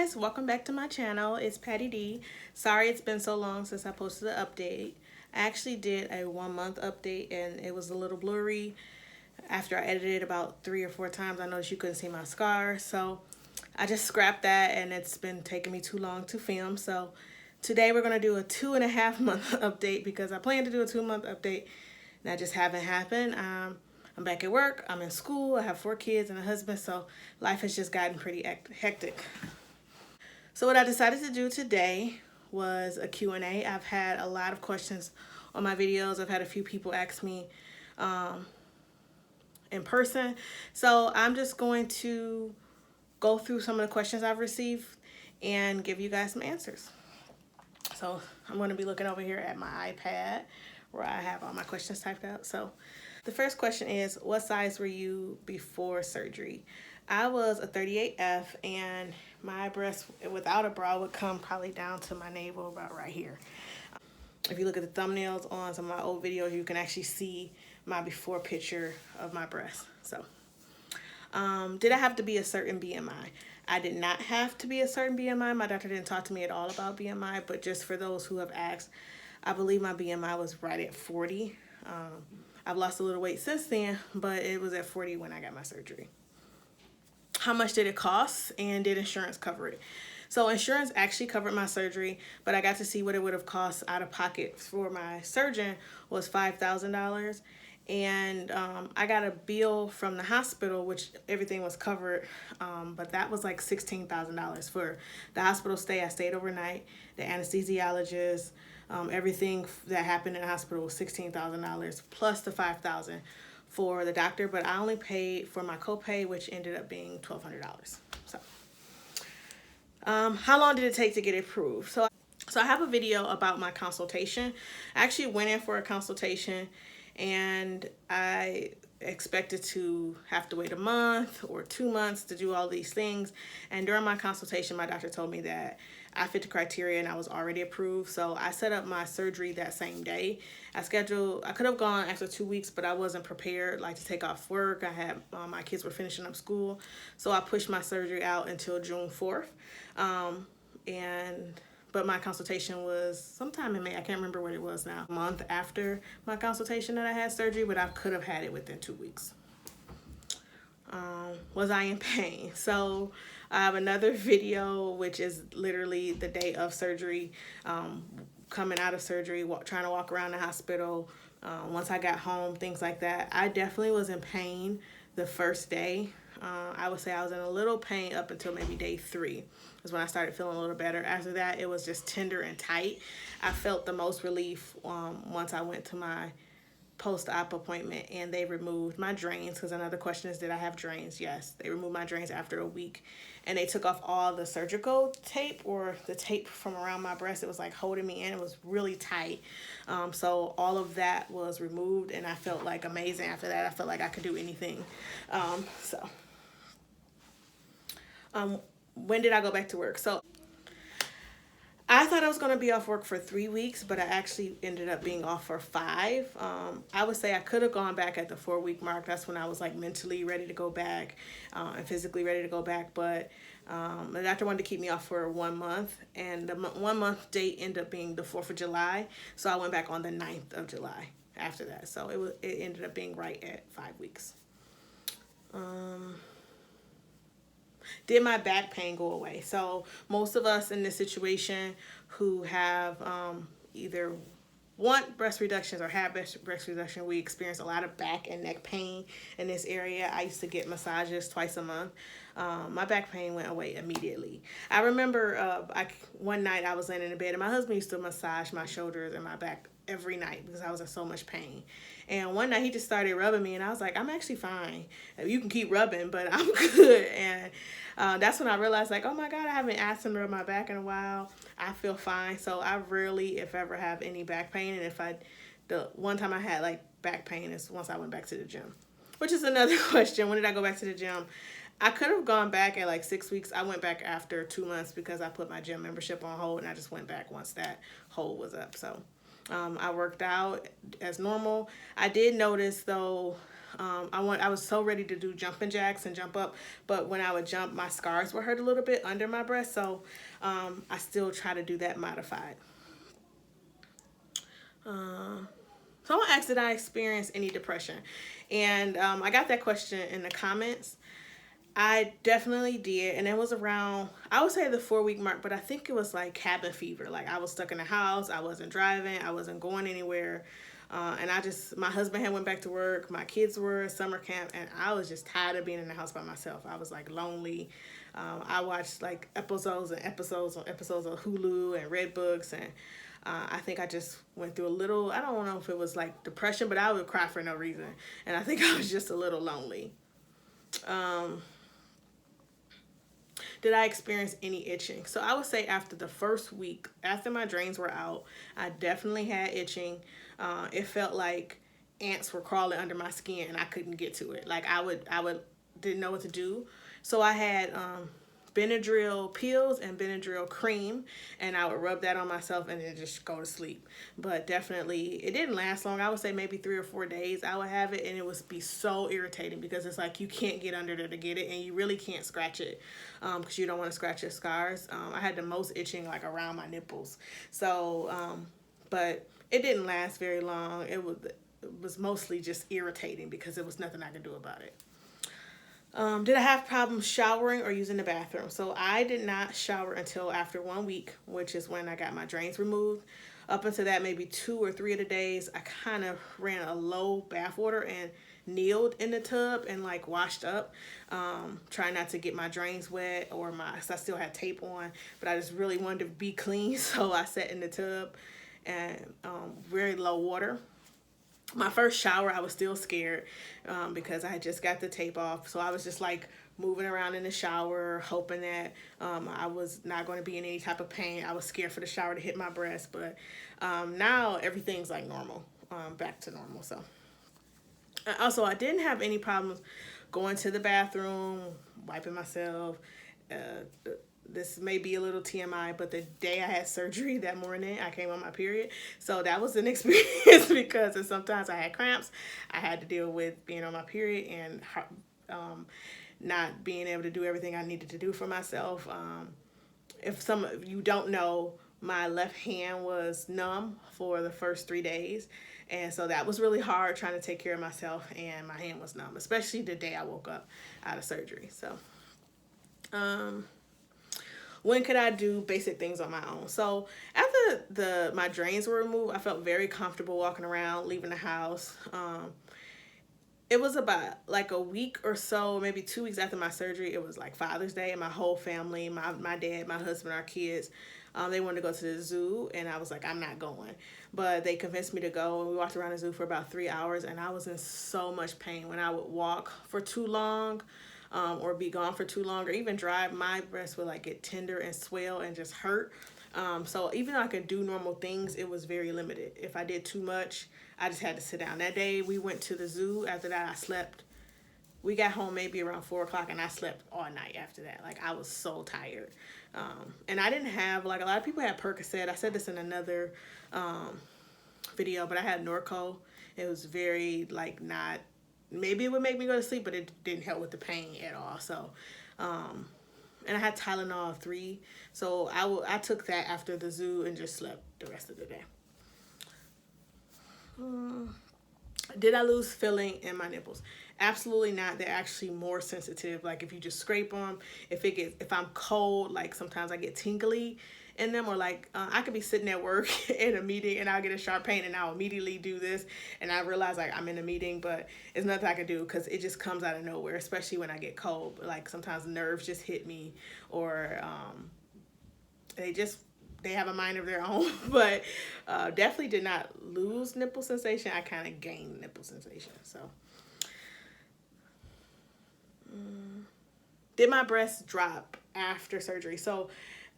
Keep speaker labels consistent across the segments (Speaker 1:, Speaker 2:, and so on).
Speaker 1: guys, welcome back to my channel. It's Patty D. Sorry it's been so long since I posted an update. I actually did a 1-month update and it was a little blurry. After I edited it about 3 or 4 times, I noticed you couldn't see my scar, so I just scrapped that and it's been taking me too long to film. So today we're going to do a 2.5-month update because I planned to do a 2-month update and that just haven't happened. I'm back at work, I'm in school, I have 4 kids and a husband, so life has just gotten pretty hectic. So what I decided to do today was a Q&A. I've had a lot of questions on my videos. I've had a few people ask me in person. So I'm just going to go through some of the questions I've received and give you guys some answers. So I'm going to be looking over here at my iPad where I have all my questions typed out. So the first question is, what size were you before surgery? I was a 38F and my breast without a bra would come probably down to my navel about right here. If you look at the thumbnails on some of my old videos, you can actually see my before picture of my breast. So did I have to be a certain BMI? I did not have to be a certain BMI. My doctor didn't talk to me at all about BMI, but just for those who have asked, I believe my BMI was right at 40. I've lost a little weight since then, but it was at 40 when I got my surgery. How much did it cost, and did insurance cover it? So insurance actually covered my surgery, but I got to see what it would have cost out of pocket for my surgeon was $5,000. And I got a bill from the hospital, which everything was covered, but that was like $16,000 for the hospital stay. I stayed overnight, the anesthesiologist, everything that happened in the hospital was $16,000 plus the $5,000 for the doctor, but I only paid for my copay, which ended up being $1,200. So how long did it take to get approved? So I have a video about my consultation. I actually went in for a consultation and I expected to have to wait a month or 2 months to do all these things. And during my consultation, my doctor told me that I fit the criteria and I was already approved. So I set up my surgery that same day. I could have gone after 2 weeks, but I wasn't prepared like to take off work. I had, my kids were finishing up school. So I pushed my surgery out until June 4th. But my consultation was sometime in May. I can't remember what it was now. A month after my consultation that I had surgery, but I could have had it within 2 weeks. Was I in pain? So I have another video, which is literally the day of surgery, coming out of surgery, trying to walk around the hospital. Once I got home, things like that. I definitely was in pain the first day. I would say I was in a little pain up until maybe day 3 is when I started feeling a little better. After that, it was just tender and tight. I felt the most relief once I went to my post-op appointment and they removed my drains, because another question is, did I have drains? Yes, they removed my drains after a week and they took off all the surgical tape, or the tape from around my breast. It was like holding me in. It was really tight. So all of that was removed and I felt like amazing after that. I felt like I could do anything. When did I go back to work? So I thought I was going to be off work for 3 weeks, but I actually ended up being off for 5. I would say I could have gone back at the 4-week mark. That's when I was like mentally ready to go back and physically ready to go back. But the doctor wanted to keep me off for 1 month, and the 1 month date ended up being the 4th of July. So I went back on the 9th of July after that. So it ended up being right at 5 weeks. Did my back pain go away? So most of us in this situation who have either want breast reductions or have breast reduction, we experience a lot of back and neck pain in this area. I used to get massages twice a month. My back pain went away immediately. I remember one night I was laying in the bed and my husband used to massage my shoulders and my back every night because I was in so much pain. And one night he just started rubbing me and I was like, I'm actually fine. You can keep rubbing, but I'm good. And that's when I realized, like, oh my God, I haven't asked him to rub my back in a while. I feel fine. So I rarely, if ever, have any back pain. And the one time I had like back pain is once I went back to the gym, which is another question. When did I go back to the gym? I could have gone back at like 6 weeks. I went back after 2 months because I put my gym membership on hold and I just went back once that hold was up. So I worked out as normal. I did notice though, I was so ready to do jumping jacks and jump up, but when I would jump, my scars would hurt a little bit under my breast. So I still try to do that modified. Someone asked, did I experience any depression? And I got that question in the comments. I definitely did. And it was around, I would say the 4-week mark, but I think it was like cabin fever. Like I was stuck in the house. I wasn't driving. I wasn't going anywhere. And my husband had went back to work. My kids were at summer camp. And I was just tired of being in the house by myself. I was like lonely. I watched like episodes of Hulu and read books. And I think I just went through a little, I don't know if it was like depression, but I would cry for no reason. And I think I was just a little lonely. Did I experience any itching? So I would say after the first week, after my drains were out, I definitely had itching. It felt like ants were crawling under my skin and I couldn't get to it. Like I didn't know what to do. So I had Benadryl pills and Benadryl cream, and I would rub that on myself and then just go to sleep. But definitely, it didn't last long. I would say maybe 3 or 4 days I would have it, and it would be so irritating because it's like you can't get under there to get it, and you really can't scratch it because you don't want to scratch your scars. I had the most itching like around my nipples. So, but it didn't last very long. It was mostly just irritating because there was nothing I could do about it. Did I have problems showering or using the bathroom? So I did not shower until after 1 week, which is when I got my drains removed. Up until that, maybe 2 or 3 of the days, I kind of ran a low bath water and kneeled in the tub and like washed up, trying not to get my drains wet or I still had tape on, but I just really wanted to be clean. So I sat in the tub and very low water. My first shower, I was still scared because I had just got the tape off. So I was just like moving around in the shower, hoping that I was not going to be in any type of pain. I was scared for the shower to hit my breast. But now everything's like normal, back to normal. So also, I didn't have any problems going to the bathroom, wiping myself. This may be a little TMI, but the day I had surgery that morning, I came on my period. So that was an experience because sometimes I had cramps. I had to deal with being on my period and not being able to do everything I needed to do for myself. If some of you don't know, my left hand was numb for the first 3 days. And so that was really hard trying to take care of myself, and my hand was numb, especially the day I woke up out of surgery. So, when could I do basic things on my own? So after my drains were removed, I felt very comfortable walking around, leaving the house. It was about like a week or so, maybe 2 weeks after my surgery. It was like Father's Day, and my whole family, my dad, my husband, our kids, they wanted to go to the zoo, and I was like, I'm not going. But they convinced me to go, and we walked around the zoo for about 3 hours, and I was in so much pain. When I would walk for too long, or be gone for too long, or even drive, my breasts would like get tender and swell and just hurt. So even though I could do normal things, it was very limited. If I did too much, I just had to sit down. That day we went to the zoo. After that, I slept. We got home maybe around 4 o'clock, and I slept all night after that. Like I was so tired. And I didn't have, like a lot of people had Percocet. I said this in another video, but I had Norco. It was very like not, maybe it would make me go to sleep, but it didn't help with the pain at all. So, and I had Tylenol 3. So I took that after the zoo and just slept the rest of the day. Did I lose feeling in my nipples? Absolutely not. They're actually more sensitive. Like if you just scrape them, if I'm cold, like sometimes I get tingly in them, or like I could be sitting at work in a meeting and I'll get a sharp pain and I'll immediately do this and I realize like I'm in a meeting, but it's nothing I can do because it just comes out of nowhere, especially when I get cold. Like sometimes nerves just hit me, or they have a mind of their own. But definitely did not lose nipple sensation. I kind of gained nipple sensation. So did my breasts drop after surgery? So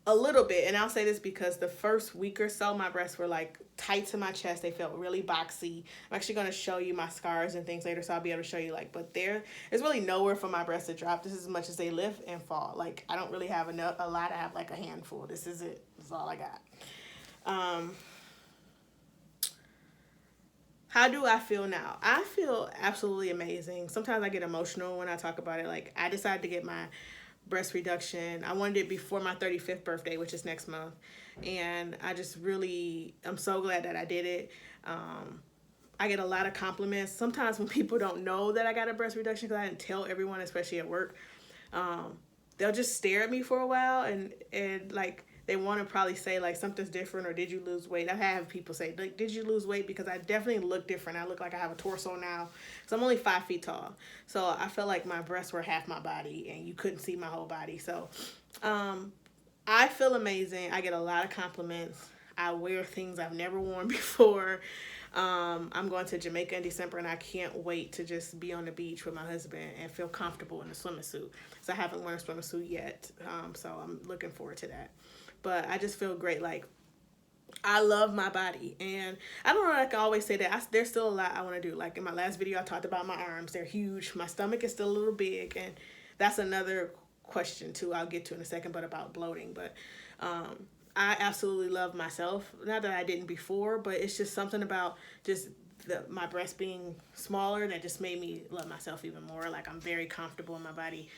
Speaker 1: a little bit, and I'll say this because the first week or so my breasts were like tight to my chest. They felt really boxy. I'm actually going to show you my scars and things later, so I'll be able to show you like, but there's really nowhere for my breasts to drop. This is as much as they lift and fall. Like I don't really have a lot. I have like a handful. This is it. This is all I got. how do I feel now? I feel absolutely amazing. Sometimes I get emotional when I talk about it. Like, I decided to get my breast reduction. I wanted it before my 35th birthday, which is next month. And I just really, I'm so glad that I did it. I get a lot of compliments. Sometimes when people don't know that I got a breast reduction, because I didn't tell everyone, especially at work, they'll just stare at me for a while and like, they want to probably say like something's different or did you lose weight. I have people say, like, did you lose weight? Because I definitely look different. I look like I have a torso now. So I'm only 5 feet tall. So I felt like my breasts were half my body and you couldn't see my whole body. So I feel amazing. I get a lot of compliments. I wear things I've never worn before. I'm going to Jamaica in December and I can't wait to just be on the beach with my husband and feel comfortable in a swimming suit. So I haven't worn a swimming suit yet. So I'm looking forward to that. But I just feel great. Like, I love my body. And I don't know, like I always say that there's still a lot I want to do. Like in my last video, I talked about my arms. They're huge. My stomach is still a little big. And that's another question too I'll get to in a second, but about bloating. But I absolutely love myself. Not that I didn't before, but it's just something about just my breast being smaller that just made me love myself even more. Like, I'm very comfortable in my body.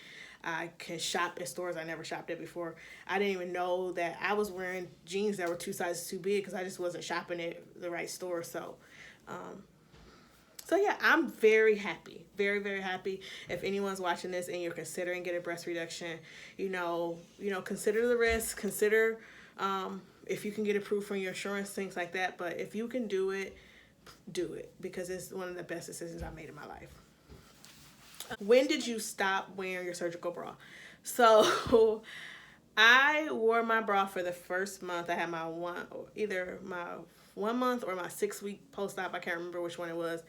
Speaker 1: I can shop at stores I never shopped at before. I didn't even know that I was wearing jeans that were 2 sizes too big because I just wasn't shopping at the right store. So yeah, I'm very happy, very, very happy. If anyone's watching this and you're considering getting breast reduction, consider the risk, consider if you can get approved from your insurance, things like that. But if you can do it because it's one of the best decisions I made in my life. When did you stop wearing your surgical bra? So I wore my bra for the first month. I had either my 1 month or my 6-week post-op. I can't remember which one it was.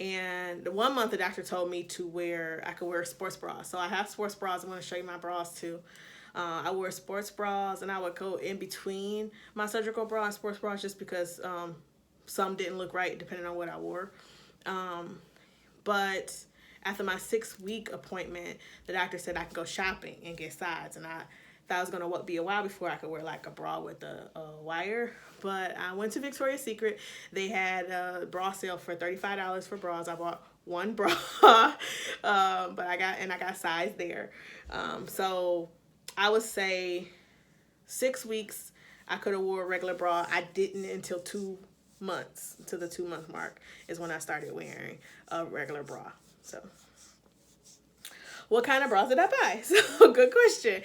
Speaker 1: And the 1 month the doctor told me I could wear sports bras. So I have sports bras. I'm going to show you my bras too. I wore sports bras and I would go in between my surgical bra and sports bras just because some didn't look right depending on what I wore. But after my 6-week appointment, the doctor said I could go shopping and get sides. And I thought it was going to be a while before I could wear like a bra with a wire. But I went to Victoria's Secret. They had a bra sale for $35 for bras. I bought one bra, but I got size there. So I would say 6 weeks I could have wore a regular bra. I didn't until 2 months, to the 2-month mark is when I started wearing a regular bra. So what kind of bras did I buy? So good question.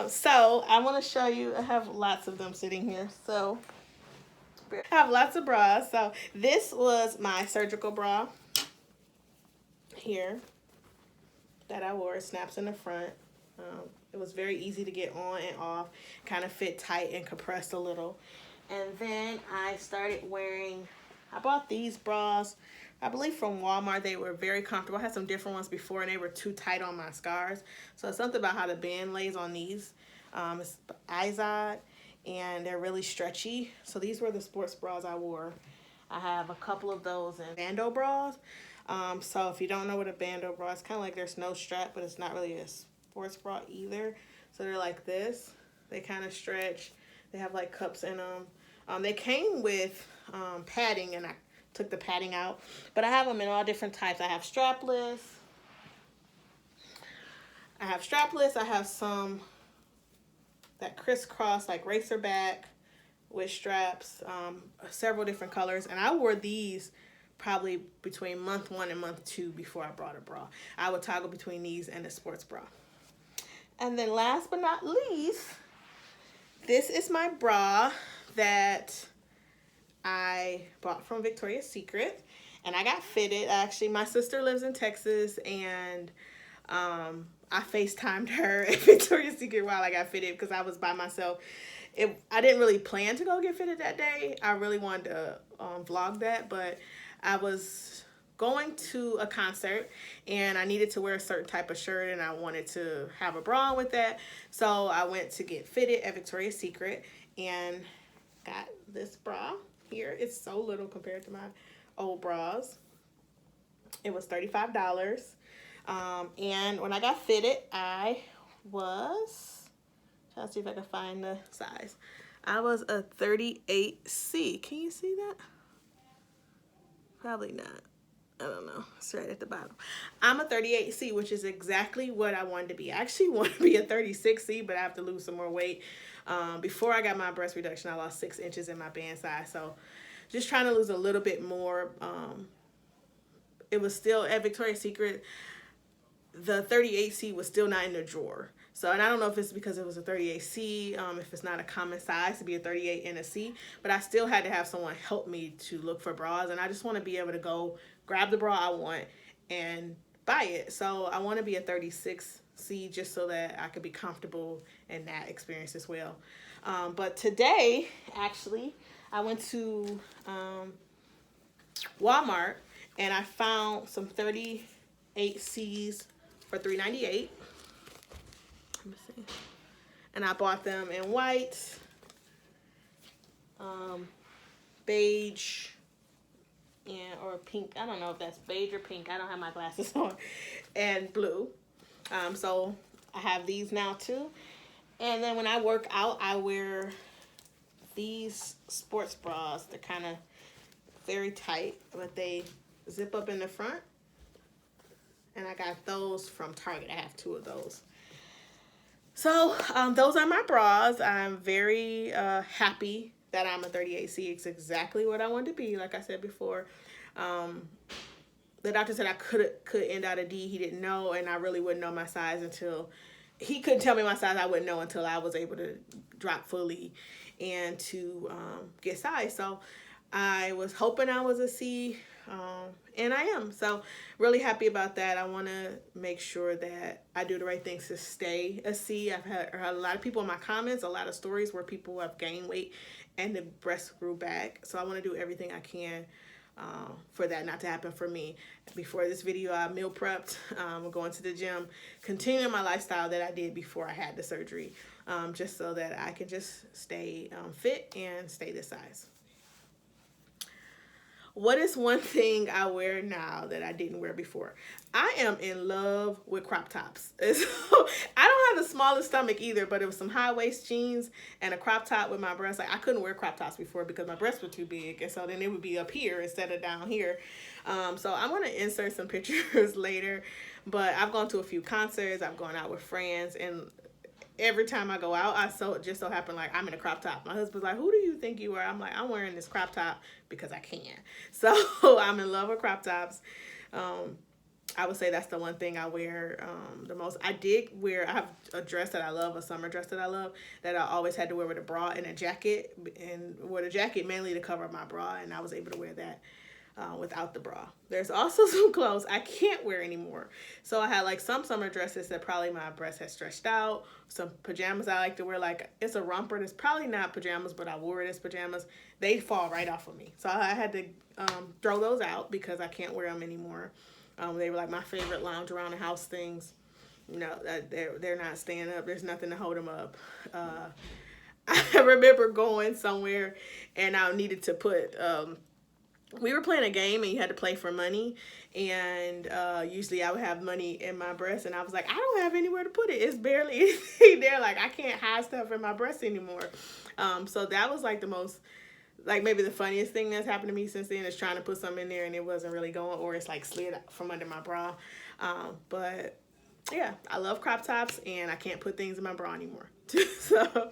Speaker 1: So I want to show you, I have lots of them sitting here. So I have lots of bras. So this was my surgical bra here that I wore. It snaps in the front. It was very easy to get on and off, kind of fit tight and compressed a little. And then I started I bought these bras, I believe from Walmart. They were very comfortable. I had some different ones before and they were too tight on my scars. So it's something about how the band lays on these. It's Izod and they're really stretchy. So these were the sports bras I wore. I have a couple of those in bandeau bras. So if you don't know what a bandeau bra is, kind of like there's no strap, but it's not really a sports bra either. So they're like this. They kind of stretch. They have like cups in them. They came with padding and I took the padding out. But I have them in all different types. I have strapless. I have some that crisscross like racer back with straps. Several different colors. And I wore these probably between month 1 and month 2 before I brought a bra. I would toggle between these and the sports bra. And then last but not least, this is my bra that I bought from Victoria's Secret. And I got fitted. Actually, my sister lives in Texas and I FaceTimed her at Victoria's Secret while I got fitted because I was by myself. I didn't really plan to go get fitted that day. I really wanted to vlog that, but I was going to a concert and I needed to wear a certain type of shirt and I wanted to have a bra on with that. So I went to get fitted at Victoria's Secret and got this bra here. It's so little compared to my old bras. It was $35. And when I got fitted, I was, trying to see if I can find the size. I was a 38C. Can you see that? Probably not. I don't know. It's right at the bottom. I'm a 38C, which is exactly what I wanted to be. I actually want to be a 36C, but I have to lose some more weight. Before I got my breast reduction, I lost 6 inches in my band size. So just trying to lose a little bit more. It was still at Victoria's Secret. The 38C was still not in the drawer. So, and I don't know if it's because it was a 38C, if it's not a common size to be a 38 and a C, but I still had to have someone help me to look for bras, and I just want to be able to go grab the bra I want and buy it. So I want to be a 36C just so that I could be comfortable in that experience as well. But today, actually, I went to Walmart and I found some 38Cs for $3.98. Let me see. And I bought them in white, beige, or pink. I don't know if that's beige or pink. I don't have my glasses on. And blue. So I have these now too. And then when I work out, I wear these sports bras. They're kind of very tight, but they zip up in the front. And I got those from Target. I have 2 of those. So those are my bras. I'm very happy that I'm a 38C. It's exactly what I wanted to be. Like I said before, the doctor said I could end out a D. He didn't know, and I really wouldn't know my size until he couldn't tell me my size. I wouldn't know until I was able to drop fully and to get size. So I was hoping I was a C. And I am. So really happy about that. I want to make sure that I do the right things to stay a C. I've heard a lot of people in my comments, a lot of stories where people have gained weight and the breasts grew back. So I want to do everything I can for that not to happen for me. Before this video, I meal prepped, going to the gym, continuing my lifestyle that I did before I had the surgery, just so that I can just stay fit and stay this size. What is one thing I wear now that I didn't wear before? I am in love with crop tops. So, I don't have the smallest stomach either, but it was some high waist jeans and a crop top with my breasts. Like, I couldn't wear crop tops before because my breasts were too big, and so then it would be up here instead of down here. So I'm going to insert some pictures later, but I've gone to a few concerts. I've gone out with friends, and every time I go out, just so happen like I'm in a crop top. My husband's like, "Who do you think you are?" I'm like, "I'm wearing this crop top because I can." So I'm in love with crop tops. I would say that's the one thing I wear the most. I have a dress that I love, a summer dress that I love, that I always had to wear with a bra and a jacket, and wore the jacket mainly to cover my bra, and I was able to wear that without the bra. There's also some clothes I can't wear anymore. So I had like some summer dresses that probably my breast has stretched out. Some pajamas I like to wear, like it's a romper. It's probably not pajamas, but I wore it as pajamas. They fall right off of me. So I had to throw those out because I can't wear them anymore. They were like my favorite lounge around the house things. You know, they're not staying up. There's nothing to hold them up. I remember going somewhere and I needed to put we were playing a game and you had to play for money, and usually I would have money in my breast, and I was like, I don't have anywhere to put it. It's barely anything there. Like, I can't hide stuff in my breast anymore. So that was like the most, like maybe the funniest thing that's happened to me since then, is trying to put something in there and it wasn't really going, or it's like slid from under my bra. But yeah, I love crop tops and I can't put things in my bra anymore. So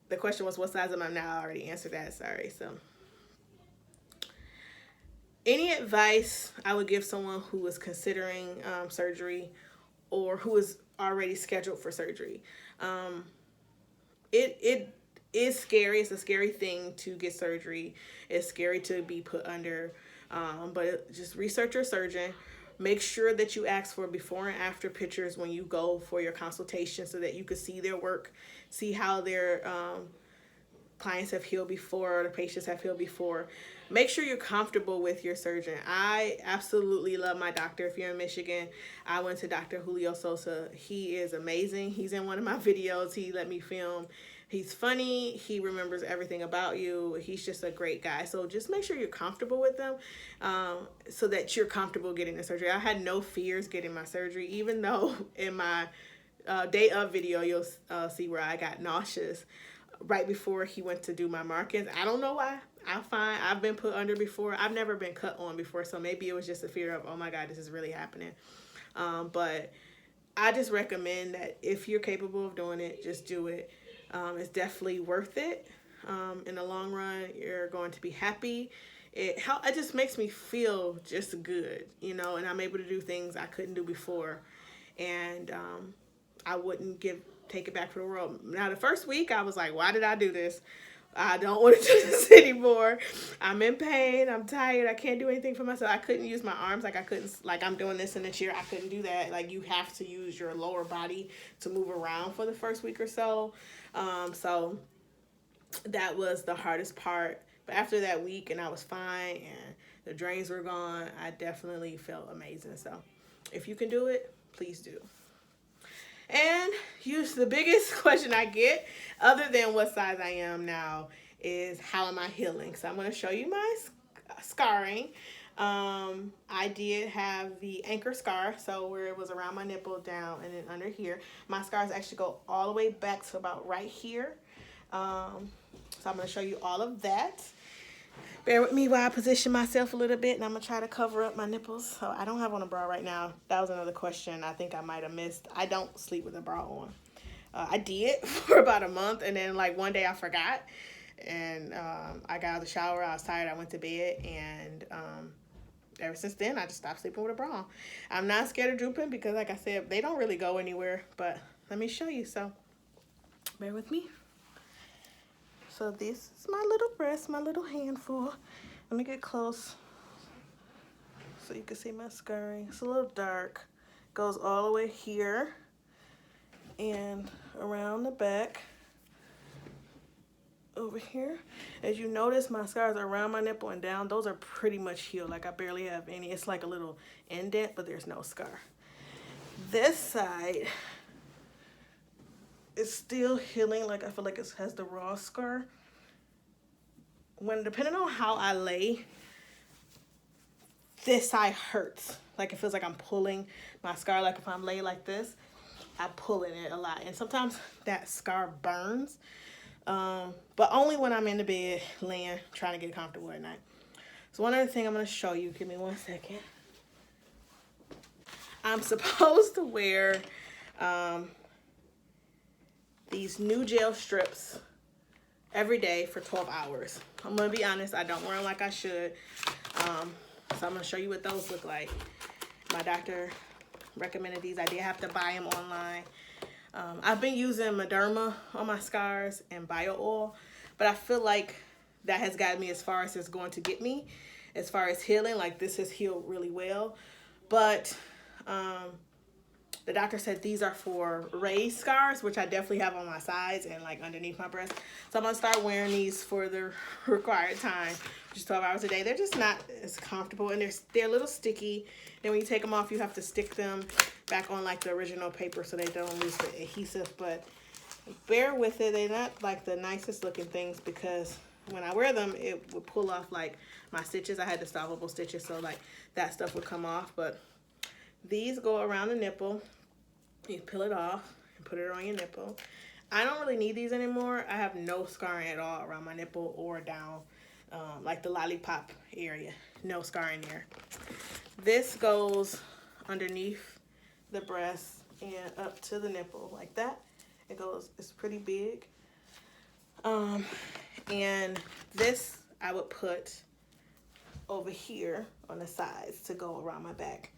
Speaker 1: the question was, what size am I now? I already answered that. Sorry. So, any advice I would give someone who is considering surgery or who is already scheduled for surgery? It is scary. It's a scary thing to get surgery. It's scary to be put under. But just research your surgeon. Make sure that you ask for before and after pictures when you go for your consultation so that you can see their work, see how their clients have healed before, or the patients have healed before. Make sure you're comfortable with your surgeon. I absolutely love my doctor. If you're in Michigan, I went to Dr. Julio Sosa. He is amazing. He's in one of my videos. He let me film. He's funny. He remembers everything about you. He's just a great guy. So just make sure you're comfortable with them so that you're comfortable getting the surgery. I had no fears getting my surgery, even though in my day of video, you'll see where I got nauseous. right before he went to do my markings. I don't know why. I'm fine. I've been put under before. I've never been cut on before, so maybe it was just a fear of, oh my God, this is really happening. But I just recommend that if you're capable of doing it, just do it. It's definitely worth it. In the long run, you're going to be happy. It just makes me feel just good, you know, and I'm able to do things I couldn't do before. And I wouldn't take it back for the world. Now, the first week, I was like, why did I do this? I don't want to do this anymore. I'm in pain. I'm tired. I can't do anything for myself. I couldn't use my arms. Like, I couldn't, like, I'm doing this in the chair. I couldn't do that. Like, you have to use your lower body to move around for the first week or so. So that was the hardest part. But after that week, and I was fine, and the drains were gone, I definitely felt amazing. So if you can do it, please do. And the biggest question I get, other than what size I am now, is how am I healing? So I'm going to show you my scarring. I did have the anchor scar, so where it was around my nipple down and then under here. My scars actually go all the way back to about right here. So I'm going to show you all of that. Bear with me while I position myself a little bit, and I'm going to try to cover up my nipples. So I don't have on a bra right now. That was another question I think I might have missed. I don't sleep with a bra on. I did for about a month, and then like one day I forgot. And I got out of the shower. I was tired. I went to bed, and ever since then, I just stopped sleeping with a bra on. I'm not scared of drooping because, like I said, they don't really go anywhere. But let me show you. So bear with me. So this is my little breast, my little handful. Let me get close so you can see my scarring. It's a little dark. Goes all the way here and around the back over here. As you notice, my scars are around my nipple and down. Those are pretty much healed. Like, I barely have any. It's like a little indent, but there's no scar. This side is still healing. Like, I feel like it has the raw scar. Depending on how I lay, this side hurts. Like, it feels like I'm pulling my scar. Like, if I'm laid like this, I pull in it a lot. And sometimes that scar burns. But only when I'm in the bed laying, trying to get comfortable at night. So one other thing I'm going to show you. Give me 1 second. I'm supposed to wear these new gel strips every day for 12 hours. I'm going to be honest, I don't wear them like I should. So I'm going to show you what those look like. My doctor recommended these. I did have to buy them online. I've been using Mederma on my scars and bio oil, but I feel like that has gotten me as far as it's going to get me. As far as healing, like, this has healed really well. But the doctor said these are for raised scars, which I definitely have on my sides and like underneath my breast. So I'm gonna start wearing these for the required time, which is 12 hours a day. They're just not as comfortable, and they're a little sticky. Then when you take them off, you have to stick them back on like the original paper so they don't lose the adhesive. But bear with it. They're not like the nicest looking things because when I wear them, it would pull off like my stitches. I had the stoppable stitches, so like that stuff would come off. But these go around the nipple. You peel it off and put it on your nipple. I don't really need these anymore. I have no scarring at all around my nipple or down like the lollipop area. No scarring there. This goes underneath the breast and up to the nipple like that. It's pretty big. And this I would put over here on the sides to go around my back.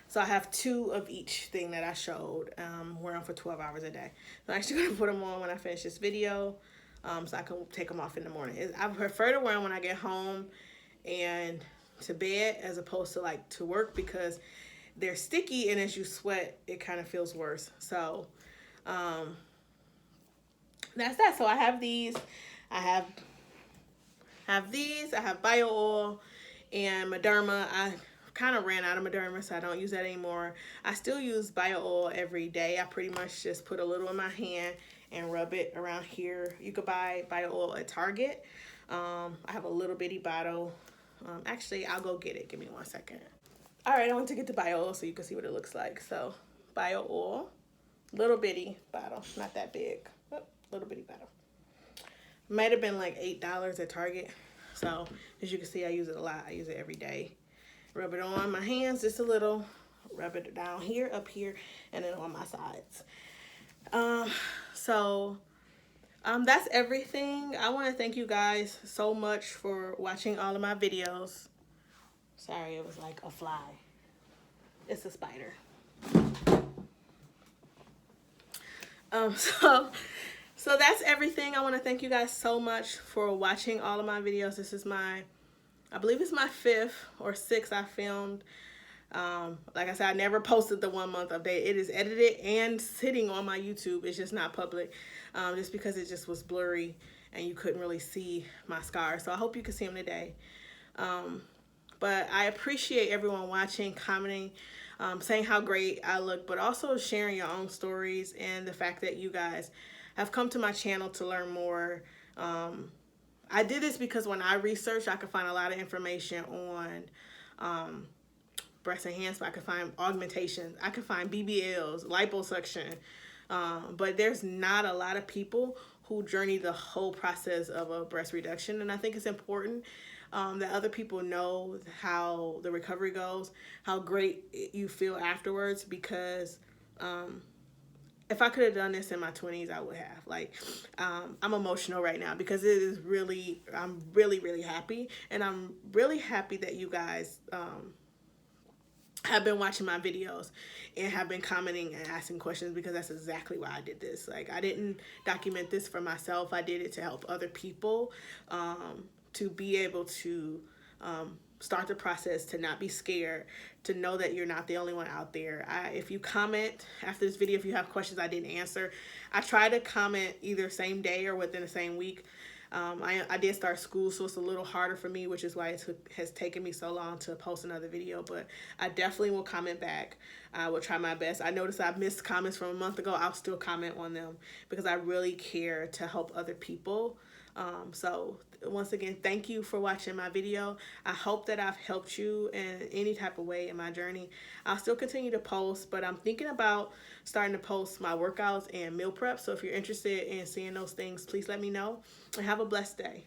Speaker 1: So I have 2 of each thing that I showed, wear them for 12 hours a day. So I'm actually going to put them on when I finish this video, so I can take them off in the morning. I prefer to wear them when I get home and to bed as opposed to like to work because they're sticky, and as you sweat, it kind of feels worse. So that's that. So I have these. I have these. I have bio oil and Mederma. I kind of ran out of Mederma, so I don't use that anymore. I still use bio oil every day. I pretty much just put a little in my hand and rub it around here. You could buy bio oil at Target. I have a little bitty bottle. Actually, I'll go get it. Give me 1 second. All right, I want to get the bio oil so you can see what it looks like. So bio oil, little bitty bottle, not that big, but little bitty bottle. Might have been like $8 at Target. So as you can see, I use it a lot. I use it every day. Rub it on my hands just a little. Rub it down here, up here, and then on my sides. That's everything. I want to thank you guys so much for watching all of my videos. Sorry, it was like a fly. It's a spider. So that's everything. I want to thank you guys so much for watching all of my videos. This is I believe it's my 5th or 6th I filmed. Like I said, I never posted the 1 month update. It is edited and sitting on my YouTube. It's just not public, just because it just was blurry and you couldn't really see my scars. So I hope you can see them today. But I appreciate everyone watching, commenting, saying how great I look, but also sharing your own stories and the fact that you guys have come to my channel to learn more. I did this because when I researched, I could find a lot of information on breast enhancement. I could find augmentation. I could find BBLs, liposuction. But there's not a lot of people who journey the whole process of a breast reduction. And I think it's important that other people know how the recovery goes, how great you feel afterwards, because if I could have done this in my 20s, I would have. Like, I'm emotional right now because it is really, I'm really, really happy. And I'm really happy that you guys have been watching my videos and have been commenting and asking questions, because that's exactly why I did this. Like, I didn't document this for myself. I did it to help other people to be able to start the process, to not be scared, to know that you're not the only one out there. If you comment after this video, if you have questions I didn't answer, I try to comment either same day or within the same week. I did start school, so it's a little harder for me, which is why it has taken me so long to post another video, but I definitely will comment back. I will try my best. I noticed I missed comments from a month ago. I'll still comment on them because I really care to help other people. So once again, thank you for watching my video. I hope that I've helped you in any type of way in my journey. I'll still continue to post, but I'm thinking about starting to post my workouts and meal prep. So if you're interested in seeing those things, please let me know, and have a blessed day.